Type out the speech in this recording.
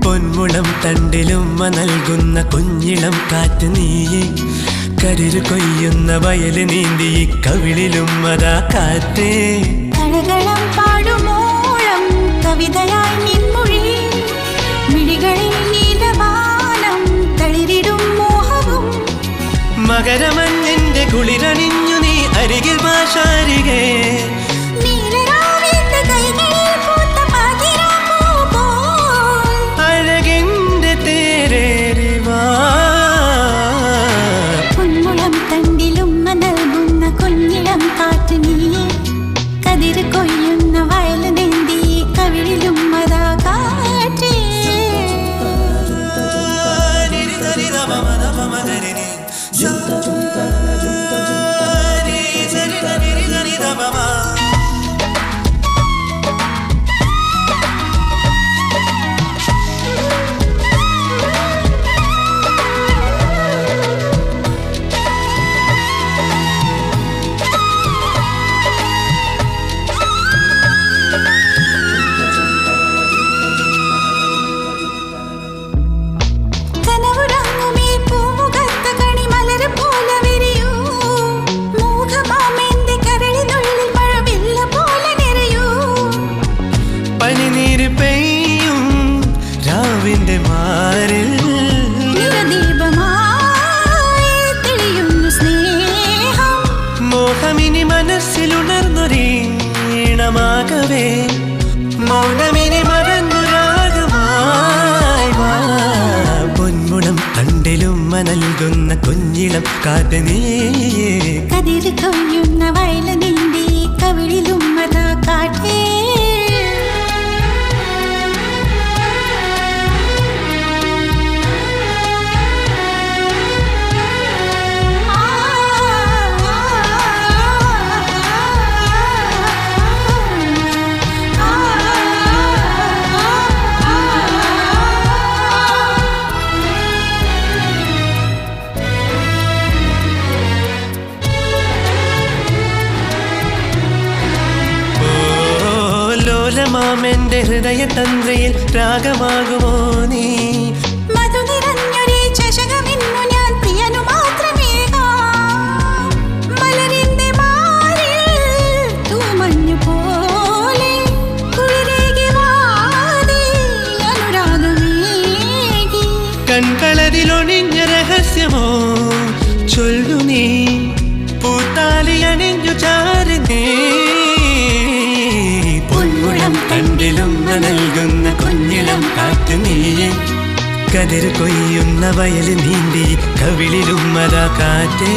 പൊന്മുളം തണ്ടിലുമ്മ നൽകുന്ന കുഞ്ഞിളം കാറ്റ് നീയെ കരിരു കൊയ്യുന്ന വയല് നീന്തി കവിളിലുമ്മതാ കാറ്റേ കളകളം പാടുമോളം കവിതയായി നിൻമൊഴി മിഴികളിൽ നീലവാനം തളിരിടും മോഹവും മകരമഞ്ഞിന്റെ കുളിരണിഞ്ഞു നീ അരികിൽ ഭാഷാരികേ അഴകിന്റെ തേരേറിവാ പൊന്മുളം തണ്ടിലുമ്മ നൽകുന്ന കുഞ്ഞിളം കാറ്റ് നീയെ കതിര് കൊയ്യുന്ന വയല് നീന്തി കവിളിലും മതാ കാറ്റേ പനിനീര് പെയ്യും രാവിന്റെ മാറിൽ മോഹമിനി മനസ്സിലുണർന്നൊരീണമാകവേ മൗനമിനി മറന്നുരാഗമായി പൊന്മുളം തണ്ടിലുമ്മ നൽകുന്ന കുഞ്ഞിളം കാറ്റ് നീയേ കതിര് കൊയ്യുന്ന വയല് നീന്തി കവിളിലും മതാ കാറ്റേ മാമെന്റെ ഹൃദയ തന്ത്രയിൽ രാഗമാകുമോ നീ മധു നിറഞ്ഞൊരു ചഷകമിന്നു ഞാൻ പ്രിയനു മാത്രമേകാം മലരിന്റെ മാറിൽ തൂമഞ്ഞു പോലെ കുളിരേകി വാതി അനുരാഗമേകി കൺകളതിലൊണിഞ്ഞ രഹസ്യമോ ചൊല്ലു നീ പൂത്താലി അണിഞ്ഞു ചാരുന്നേ തണ്ടിലുമ്മ നൽകുന്ന കുഞ്ഞിളം കാറ്റ് നീയെ കതിര് കൊയ്യുന്ന വയല് നീന്തി കവിളിലുമ്മതാ കാറ്റേ